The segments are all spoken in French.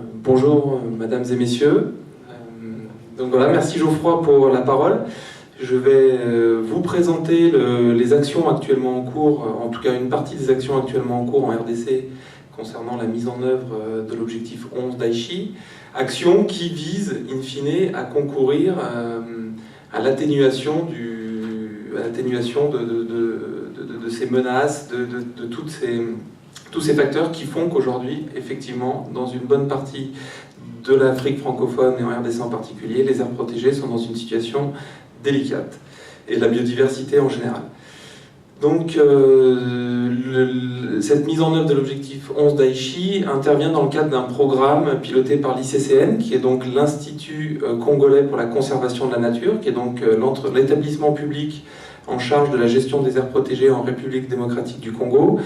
Bonjour, mesdames et messieurs. Donc voilà, merci Geoffroy pour la parole. Je vais vous présenter les actions actuellement en cours, en tout cas une partie des actions actuellement en cours en RDC concernant la mise en œuvre de l'objectif 11 d'Aichi, actions qui visent in fine à concourir à l'atténuation de ces menaces, de tous ces facteurs qui font qu'aujourd'hui, effectivement, dans une bonne partie de l'Afrique francophone et en RDC en particulier, les aires protégées sont dans une situation délicate, et la biodiversité en général. Donc, cette mise en œuvre de l'objectif 11 d'Aichi intervient dans le cadre d'un programme piloté par l'ICCN, qui est donc l'Institut congolais pour la conservation de la nature, qui est donc l'établissement public en charge de la gestion des aires protégées en République démocratique du Congo,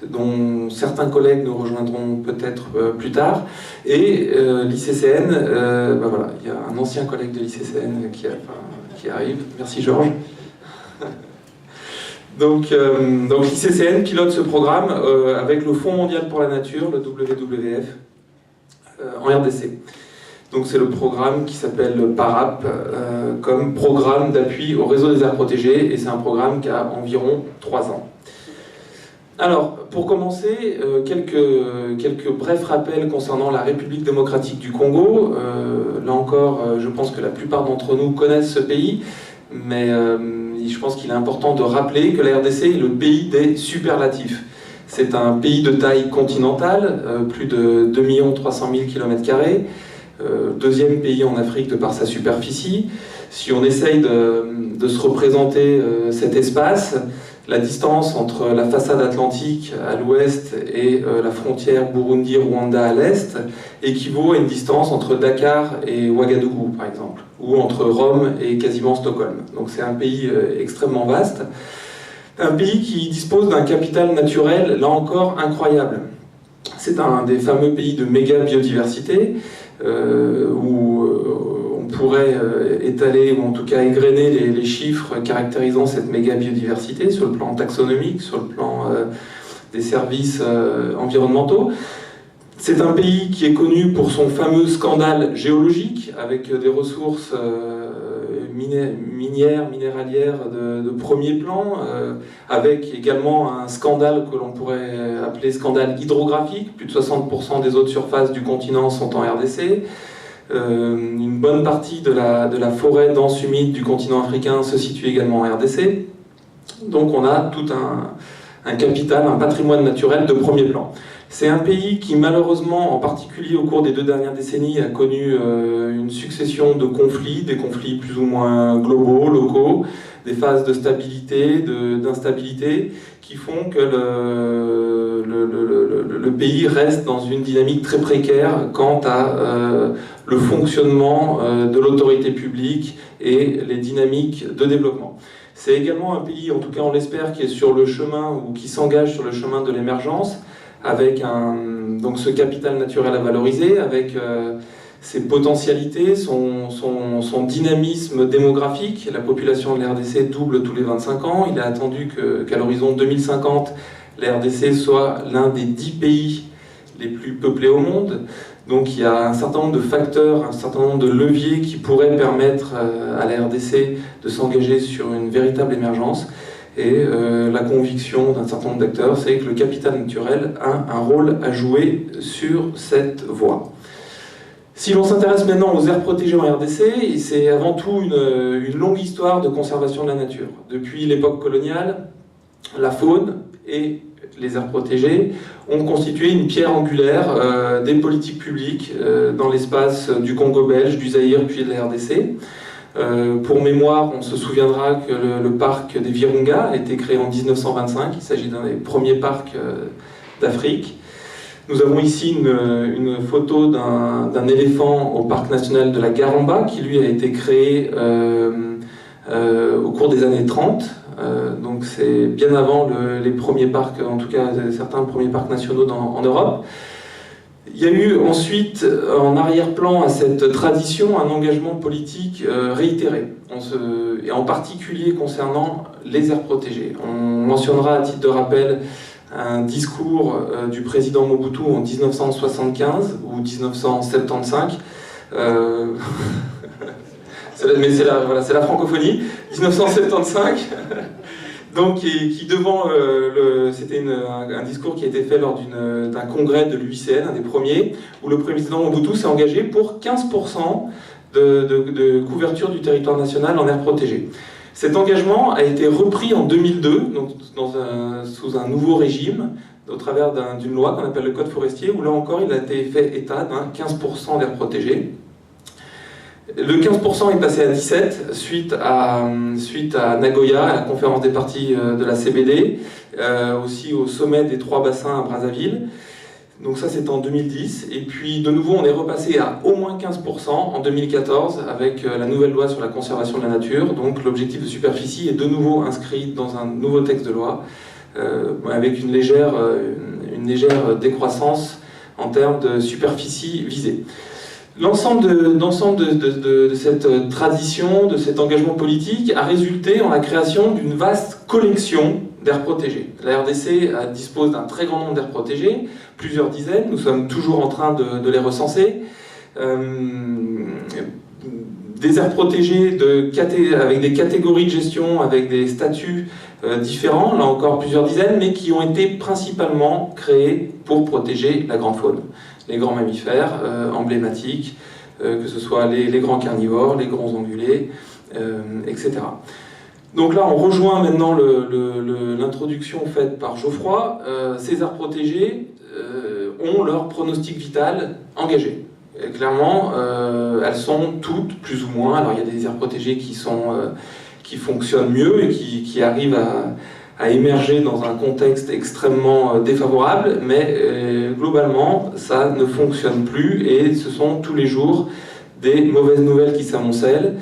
dont certains collègues nous rejoindront peut-être plus tard. Et l'ICCN, voilà, il y a un ancien collègue de l'ICCN qui arrive. Merci Georges. Donc l'ICCN pilote ce programme avec le Fonds mondial pour la nature, le WWF, en RDC. Donc c'est le programme qui s'appelle PARAP, comme programme d'appui au réseau des aires protégées, et c'est un programme qui a environ 3 ans. Alors, pour commencer, quelques brefs rappels concernant la République démocratique du Congo. Là encore, je pense que la plupart d'entre nous connaissent ce pays, mais je pense qu'il est important de rappeler que la RDC est le pays des superlatifs. C'est un pays de taille continentale, plus de 2 300 000 km², deuxième pays en Afrique de par sa superficie. Si on essaye de se représenter cet espace, la distance entre la façade atlantique à l'ouest et la frontière Burundi-Rwanda à l'est équivaut à une distance entre Dakar et Ouagadougou, par exemple, ou entre Rome et quasiment Stockholm. Donc c'est un pays extrêmement vaste, un pays qui dispose d'un capital naturel, là encore, incroyable. C'est un des fameux pays de méga biodiversité, où on pourrait étaler, ou en tout cas égrener les chiffres caractérisant cette méga biodiversité sur le plan taxonomique, sur le plan des services environnementaux. C'est un pays qui est connu pour son fameux scandale géologique, avec des ressources minéralières de premier plan, avec également un scandale que l'on pourrait appeler scandale hydrographique. Plus de 60% des eaux de surface du continent sont en RDC. Une bonne partie de la forêt dense humide du continent africain se situe également en RDC. Donc on a tout un capital, un patrimoine naturel de premier plan. C'est un pays qui, malheureusement, en particulier au cours des 2 dernières décennies, a connu une succession de conflits, des conflits plus ou moins globaux, locaux, des phases de stabilité, d'instabilité, qui font que le pays reste dans une dynamique très précaire quant à le fonctionnement de l'autorité publique et les dynamiques de développement. C'est également un pays, en tout cas on l'espère, qui est sur le chemin, ou qui s'engage sur le chemin de l'émergence, avec donc ce capital naturel à valoriser, avec ses potentialités, son dynamisme démographique. La population de la RDC double tous les 25 ans. Il est attendu qu'à l'horizon 2050, la RDC soit l'un des 10 pays les plus peuplés au monde. Donc il y a un certain nombre de facteurs, un certain nombre de leviers qui pourraient permettre à la RDC de s'engager sur une véritable émergence. Et la conviction d'un certain nombre d'acteurs, c'est que le capital naturel a un rôle à jouer sur cette voie. Si l'on s'intéresse maintenant aux aires protégées en RDC, c'est avant tout une longue histoire de conservation de la nature. Depuis l'époque coloniale, la faune et les aires protégées ont constitué une pierre angulaire des politiques publiques dans l'espace du Congo belge, du Zaïre puis de la RDC. Pour mémoire, on se souviendra que le parc des Virunga a été créé en 1925. Il s'agit d'un des premiers parcs d'Afrique. Nous avons ici une photo d'un éléphant au parc national de la Garamba, qui lui a été créé au cours des années 30. Donc c'est bien avant les premiers parcs, en tout cas certains premiers parcs nationaux en Europe. Il y a eu ensuite, en arrière-plan à cette tradition, un engagement politique réitéré, et en particulier concernant les aires protégées. On mentionnera à titre de rappel un discours du président Mobutu en 1975 ou 1975. Mais c'est voilà, la francophonie, 1975. Donc, qui devant c'était un discours qui a été fait lors d'un congrès de l'UICN, un des premiers, où le président Mobutu s'est engagé pour 15% de couverture du territoire national en aire protégée. Cet engagement a été repris en 2002, donc sous un nouveau régime, au travers d'une loi qu'on appelle le Code forestier, où là encore il a été fait état d'un 15% d'aire protégée. Le 15% est passé à 17% suite à Nagoya, à la conférence des parties de la CBD, aussi au sommet des 3 bassins à Brazzaville. Donc ça c'était en 2010, et puis de nouveau on est repassé à au moins 15% en 2014 avec la nouvelle loi sur la conservation de la nature. Donc l'objectif de superficie est de nouveau inscrit dans un nouveau texte de loi avec une légère décroissance en termes de superficie visée. L'ensemble de cette tradition, de cet engagement politique a résulté en la création d'une vaste collection d'aires protégées. La RDC dispose d'un très grand nombre d'aires protégées, plusieurs dizaines, nous sommes toujours en train de les recenser. Des aires protégées avec des catégories de gestion, avec des statuts différents, là encore plusieurs dizaines, mais qui ont été principalement créées pour protéger la grande faune. Les grands mammifères emblématiques, que ce soit les grands carnivores, les grands ongulés, etc. Donc là, on rejoint maintenant l'introduction faite par Geoffroy. Ces aires protégées ont leur pronostic vital engagé. Et clairement, elles sont toutes, plus ou moins, alors il y a des aires protégées qui fonctionnent mieux et qui arrivent à émerger dans un contexte extrêmement défavorable, mais globalement, ça ne fonctionne plus et ce sont tous les jours des mauvaises nouvelles qui s'amoncellent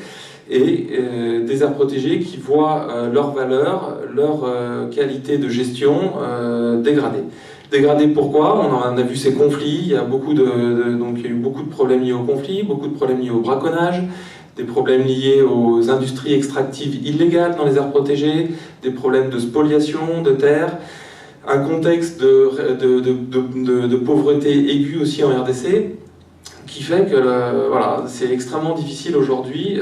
et des aires protégées qui voient leur valeur, leur qualité de gestion dégradée. Dégradée pourquoi? On a vu ces conflits, il y a eu beaucoup de problèmes liés aux conflits, beaucoup de problèmes liés au braconnage, des problèmes liés aux industries extractives illégales dans les aires protégées, des problèmes de spoliation de terres, un contexte de pauvreté aiguë aussi en RDC, qui fait que voilà, c'est extrêmement difficile aujourd'hui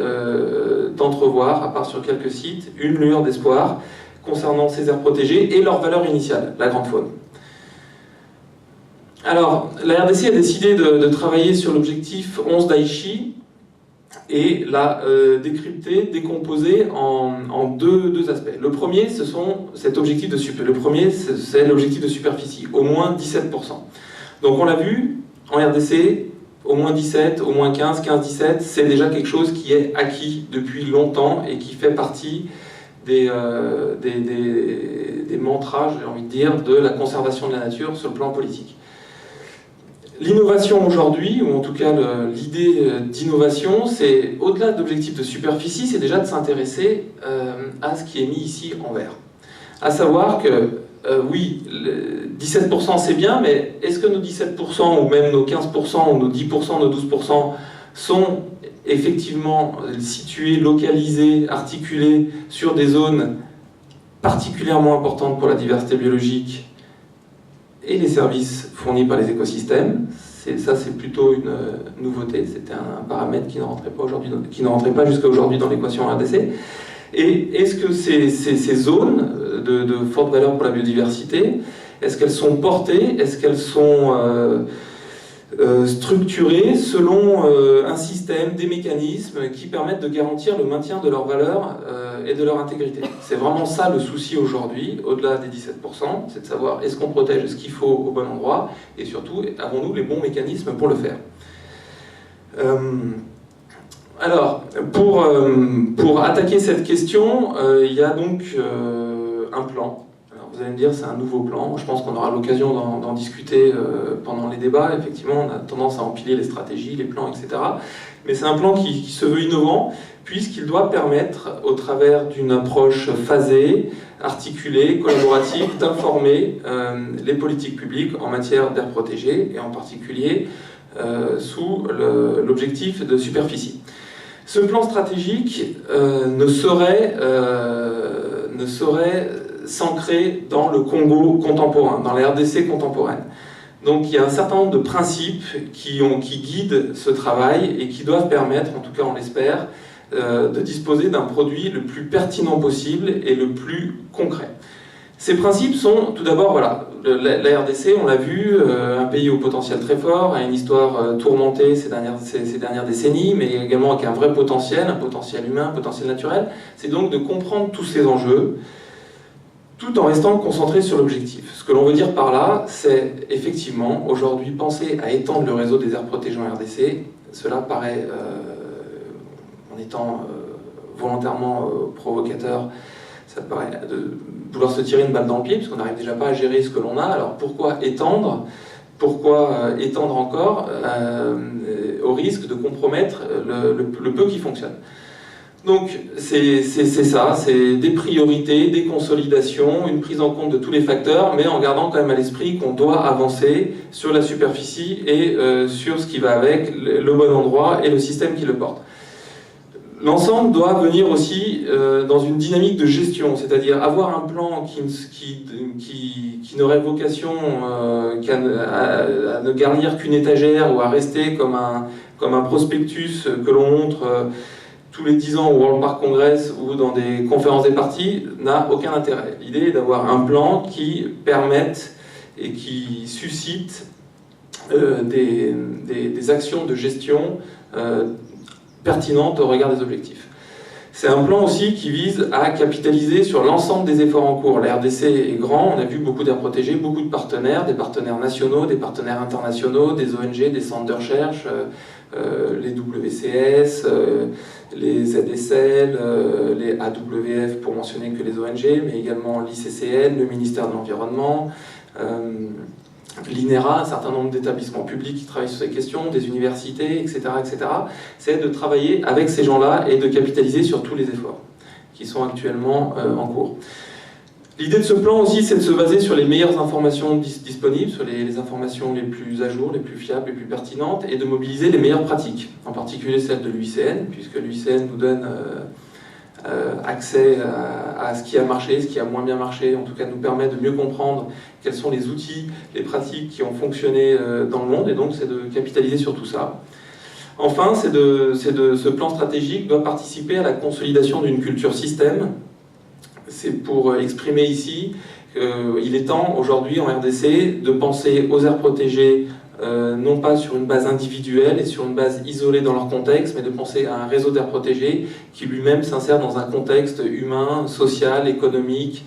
d'entrevoir, à part sur quelques sites, une lueur d'espoir concernant ces aires protégées et leur valeur initiale, la grande faune. Alors, la RDC a décidé de travailler sur l'objectif 11 d'Aichi, et l'a décrypté, décomposé en deux aspects. Le premier, c'est l'objectif de superficie, au moins 17%. Donc on l'a vu, en RDC, au moins 17, au moins 15, 15-17, c'est déjà quelque chose qui est acquis depuis longtemps et qui fait partie des mantras, j'ai envie de dire, de la conservation de la nature sur le plan politique. L'innovation aujourd'hui, ou en tout cas l'idée d'innovation, c'est au-delà de l'objectif de superficie, c'est déjà de s'intéresser à ce qui est mis ici en vert. À savoir que, oui, 17% c'est bien, mais est-ce que nos 17% ou même nos 15% ou nos 10%, nos 12% sont effectivement situés, localisés, articulés sur des zones particulièrement importantes pour la diversité biologique et les services fournis par les écosystèmes? Ça, c'est plutôt une nouveauté. C'était un paramètre qui ne rentrait pas jusqu'à aujourd'hui dans l'équation RDC. Et est-ce que ces zones de forte valeur pour la biodiversité, est-ce qu'elles sont portées, est-ce qu'elles sont structurées selon un système, des mécanismes qui permettent de garantir le maintien de leur valeur et de leur intégrité? C'est vraiment ça le souci aujourd'hui, au-delà des 17%, c'est de savoir est-ce qu'on protège ce qu'il faut au bon endroit, et surtout, avons-nous les bons mécanismes pour le faire? Alors, pour attaquer cette question, il y a donc un plan. Alors, vous allez me dire, c'est un nouveau plan. Je pense qu'on aura l'occasion d'en discuter pendant les débats. Effectivement, on a tendance à empiler les stratégies, les plans, etc. Mais c'est un plan qui se veut innovant, puisqu'il doit permettre, au travers d'une approche phasée, articulée, collaborative, d'informer les politiques publiques en matière d'aires protégées, et en particulier sous l'objectif de superficie. Ce plan stratégique ne saurait s'ancrer dans le Congo contemporain, dans la RDC contemporaine. Donc il y a un certain nombre de principes qui guident ce travail et qui doivent permettre, en tout cas on l'espère, de disposer d'un produit le plus pertinent possible et le plus concret. Ces principes sont, tout d'abord, voilà, la RDC, on l'a vu, un pays au potentiel très fort, a une histoire tourmentée ces dernières décennies, mais également avec un vrai potentiel, un potentiel humain, un potentiel naturel. C'est donc de comprendre tous ces enjeux, tout en restant concentré sur l'objectif. Ce que l'on veut dire par là, c'est effectivement, aujourd'hui, penser à étendre le réseau des aires protégées en RDC. Cela paraît, en étant volontairement provocateur, ça paraît de vouloir se tirer une balle dans le pied, puisqu'on n'arrive déjà pas à gérer ce que l'on a. Alors pourquoi étendre ? Pourquoi étendre encore au risque de compromettre le peu qui fonctionne ? Donc c'est ça, c'est des priorités, des consolidations, une prise en compte de tous les facteurs, mais en gardant quand même à l'esprit qu'on doit avancer sur la superficie et sur ce qui va avec, le bon endroit et le système qui le porte. L'ensemble doit venir aussi dans une dynamique de gestion, c'est-à-dire avoir un plan qui n'aurait vocation qu'à ne garnir qu'une étagère ou à rester comme un prospectus que l'on montre tous les 10 ans au World Park Congress ou dans des conférences des partis n'a aucun intérêt. L'idée est d'avoir un plan qui permette et qui suscite des actions de gestion pertinentes au regard des objectifs. C'est un plan aussi qui vise à capitaliser sur l'ensemble des efforts en cours. La RDC est grand, on a vu beaucoup d'aires protégées, beaucoup de partenaires, des partenaires nationaux, des partenaires internationaux, des ONG, des centres de recherche, les WCS, les ZSL, les AWF pour mentionner que les ONG, mais également l'ICCN, le ministère de l'Environnement, l'INERA, un certain nombre d'établissements publics qui travaillent sur ces questions, des universités, etc. etc. C'est de travailler avec ces gens-là et de capitaliser sur tous les efforts qui sont actuellement en cours. L'idée de ce plan aussi, c'est de se baser sur les meilleures informations disponibles, sur les informations les plus à jour, les plus fiables, les plus pertinentes, et de mobiliser les meilleures pratiques, en particulier celles de l'UICN, puisque l'UICN nous donne accès à ce qui a marché, ce qui a moins bien marché, en tout cas nous permet de mieux comprendre quels sont les outils, les pratiques qui ont fonctionné dans le monde, et donc c'est de capitaliser sur tout ça. Enfin, ce plan stratégique doit participer à la consolidation d'une culture système. C'est pour exprimer ici qu'il est temps aujourd'hui en RDC de penser aux aires protégées non pas sur une base individuelle et sur une base isolée dans leur contexte, mais de penser à un réseau d'aires protégées qui lui-même s'insère dans un contexte humain, social, économique,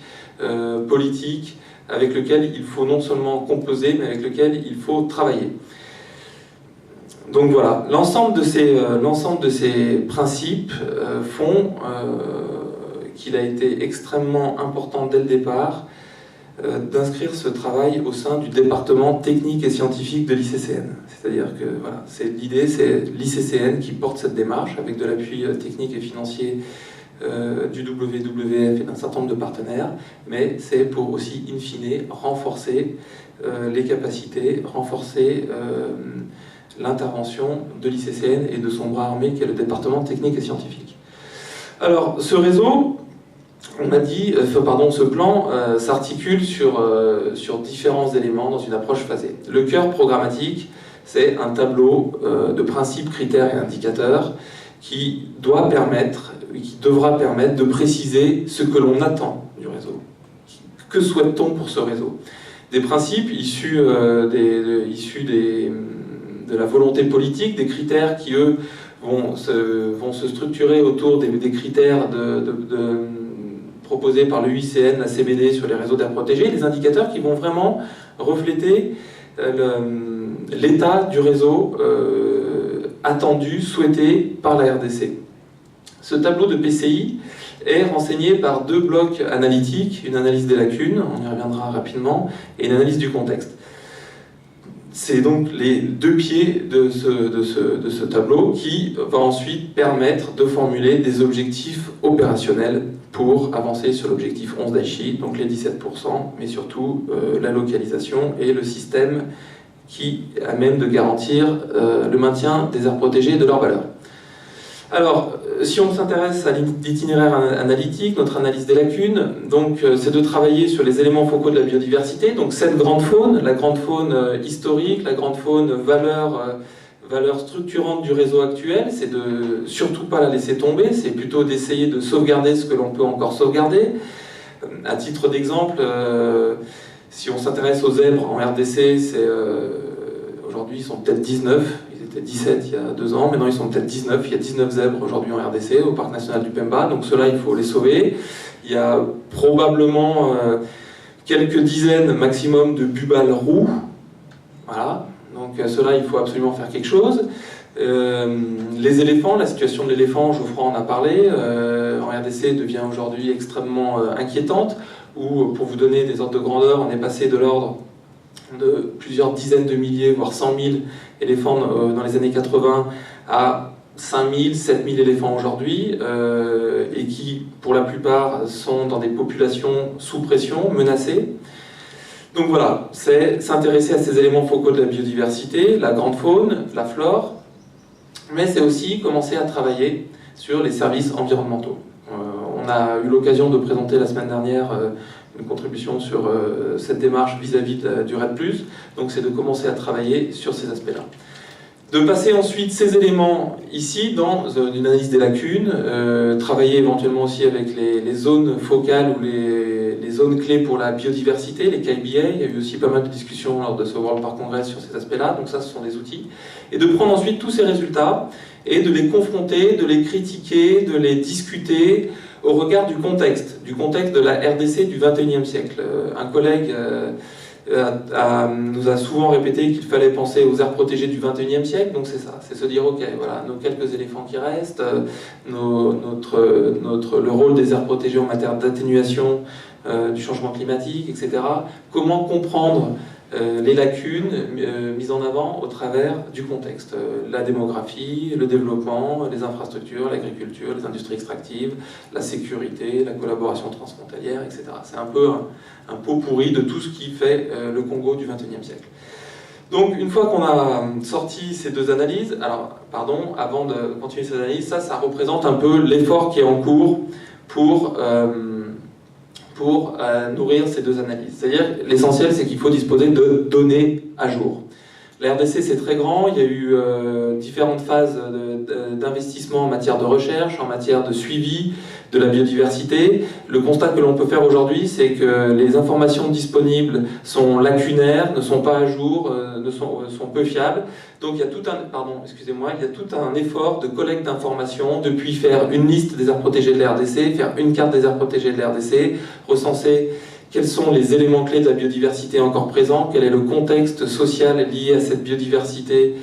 politique, avec lequel il faut non seulement composer, mais avec lequel il faut travailler. Donc voilà, l'ensemble de ces principes font qu'il a été extrêmement important dès le départ d'inscrire ce travail au sein du département technique et scientifique de l'ICCN. C'est-à-dire que voilà, l'idée, c'est l'ICCN qui porte cette démarche avec de l'appui technique et financier du WWF et d'un certain nombre de partenaires, mais c'est pour aussi, in fine, renforcer les capacités, renforcer l'intervention de l'ICCN et de son bras armé qui est le département technique et scientifique. Alors, ce réseau, on a dit, ce plan s'articule sur différents éléments dans une approche phasée. Le cœur programmatique, c'est un tableau de principes, critères et indicateurs qui devra permettre de préciser ce que l'on attend du réseau. Que souhaite-t-on pour ce réseau? Des principes issus de la volonté politique, des critères qui, eux, vont se structurer autour des critères proposés par le UICN, la CBD sur les réseaux d'aires protégées, des indicateurs qui vont vraiment refléter l'état du réseau attendu, souhaité par la RDC. Ce tableau de PCI est renseigné par deux blocs analytiques, une analyse des lacunes, on y reviendra rapidement, et une analyse du contexte. C'est donc les deux pieds de ce tableau qui va ensuite permettre de formuler des objectifs opérationnels pour avancer sur l'objectif 11 d'Aichi, donc les 17%, mais surtout la localisation et le système qui amène de garantir le maintien des aires protégées et de leur valeur. Alors, si on s'intéresse à l'itinéraire analytique, notre analyse des lacunes, donc c'est de travailler sur les éléments focaux de la biodiversité, donc cette grande faune, la grande faune historique, la grande faune valeur structurante du réseau actuel, c'est de surtout pas la laisser tomber, c'est plutôt d'essayer de sauvegarder ce que l'on peut encore sauvegarder. À titre d'exemple, si on s'intéresse aux zèbres en RDC, aujourd'hui ils sont peut-être 19, ils étaient 17 il y a 2 ans, maintenant ils sont peut-être 19, il y a 19 zèbres aujourd'hui en RDC, au parc national du Pemba, donc ceux-là il faut les sauver. Il y a probablement quelques dizaines maximum de bubales roux, voilà, donc ceux-là il faut absolument faire quelque chose. Les éléphants, la situation de l'éléphant, Geoffroy en a parlé, en RDC devient aujourd'hui extrêmement inquiétante, où pour vous donner des ordres de grandeur, on est passé de l'ordre de plusieurs dizaines de milliers, voire 100 000 éléphants dans les années 80 à 5 000, 7 000 éléphants aujourd'hui, et qui, pour la plupart, sont dans des populations sous pression, menacées. Donc voilà, c'est s'intéresser à ces éléments focaux de la biodiversité, la grande faune, la flore, mais c'est aussi commencer à travailler sur les services environnementaux. On a eu l'occasion de présenter la semaine dernière une contribution sur cette démarche vis-à-vis du REDD+, donc c'est de commencer à travailler sur ces aspects-là. De passer ensuite ces éléments ici dans une analyse des lacunes, travailler éventuellement aussi avec les zones focales ou les zones clés pour la biodiversité, les KBA. Il y a eu aussi pas mal de discussions lors de ce World Park Congress sur ces aspects-là, donc ça ce sont des outils. Et de prendre ensuite tous ces résultats et de les confronter, de les critiquer, de les discuter au regard du contexte de la RDC du XXIe siècle. Un collègue nous a souvent répété qu'il fallait penser aux aires protégées du XXIe siècle, donc c'est ça, c'est se dire ok, voilà, nos quelques éléphants qui restent, le rôle des aires protégées en matière d'atténuation du changement climatique, etc. Comment comprendre les lacunes mises en avant au travers du contexte, la démographie, le développement, les infrastructures, l'agriculture, les industries extractives, la sécurité, la collaboration transfrontalière, etc. C'est un peu un pot pourri de tout ce qui fait le Congo du XXIe siècle. Donc une fois qu'on a sorti ces deux analyses, alors pardon, avant de continuer ces analyses, ça représente un peu l'effort qui est en cours pour nourrir ces deux analyses. C'est-à-dire, l'essentiel, c'est qu'il faut disposer de données à jour. La RDC, c'est très grand, il y a eu différentes phases d'investissement en matière de recherche, en matière de suivi de la biodiversité. Le constat que l'on peut faire aujourd'hui, c'est que les informations disponibles sont lacunaires, ne sont pas à jour, sont peu fiables. Donc il y a tout un effort de collecte d'informations, depuis faire une liste des aires protégées de la RDC, faire une carte des aires protégées de la RDC, recenser quels sont les éléments clés de la biodiversité encore présents, quel est le contexte social lié à cette biodiversité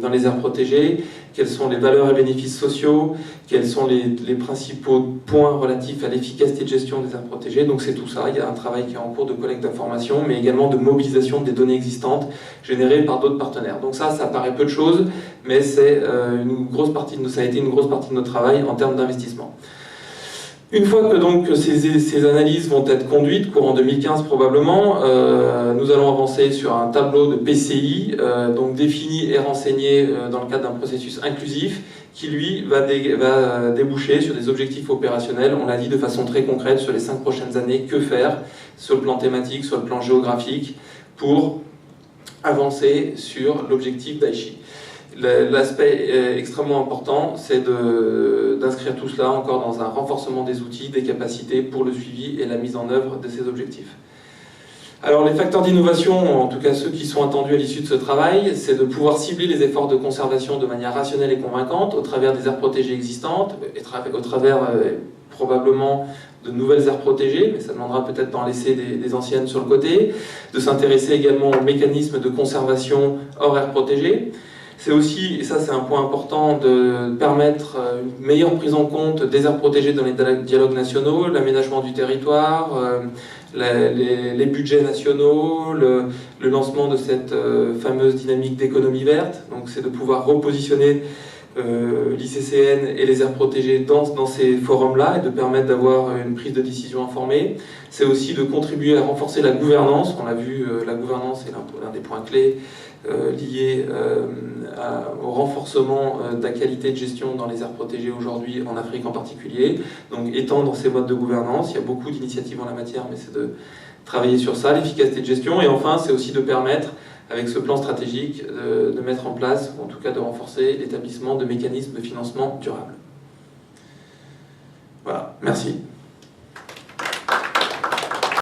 dans les aires protégées, quelles sont les valeurs et bénéfices sociaux, quels sont les principaux points relatifs à l'efficacité de gestion des aires protégées. Donc c'est tout ça, il y a un travail qui est en cours de collecte d'informations, mais également de mobilisation des données existantes générées par d'autres partenaires. Donc ça paraît peu de choses, mais c'est ça a été une grosse partie de notre travail en termes d'investissement. Une fois que donc ces analyses vont être conduites, courant 2015 probablement, nous allons avancer sur un tableau de PCI, donc défini et renseigné dans le cadre d'un processus inclusif, qui lui va déboucher sur des objectifs opérationnels, on l'a dit de façon très concrète, sur les 5 prochaines années, que faire sur le plan thématique, sur le plan géographique, pour avancer sur l'objectif d'Aichi. L'aspect extrêmement important, c'est d'inscrire tout cela encore dans un renforcement des outils, des capacités pour le suivi et la mise en œuvre de ces objectifs. Alors les facteurs d'innovation, en tout cas ceux qui sont attendus à l'issue de ce travail, c'est de pouvoir cibler les efforts de conservation de manière rationnelle et convaincante au travers des aires protégées existantes, au travers probablement de nouvelles aires protégées, mais ça demandera peut-être d'en laisser des anciennes sur le côté, de s'intéresser également aux mécanismes de conservation hors aires protégées. C'est aussi, et ça c'est un point important, de permettre une meilleure prise en compte des aires protégées dans les dialogues nationaux, l'aménagement du territoire, les budgets nationaux, le lancement de cette fameuse dynamique d'économie verte. Donc c'est de pouvoir repositionner l'ICCN et les aires protégées dans ces forums-là et de permettre d'avoir une prise de décision informée. C'est aussi de contribuer à renforcer la gouvernance. On l'a vu, la gouvernance est l'un des points clés liés au renforcement de la qualité de gestion dans les aires protégées aujourd'hui, en Afrique en particulier. Donc étendre ces modes de gouvernance, il y a beaucoup d'initiatives en la matière, mais c'est de travailler sur ça, l'efficacité de gestion. Et enfin, c'est aussi de permettre, avec ce plan stratégique, de mettre en place, ou en tout cas de renforcer l'établissement de mécanismes de financement durable. Voilà, merci.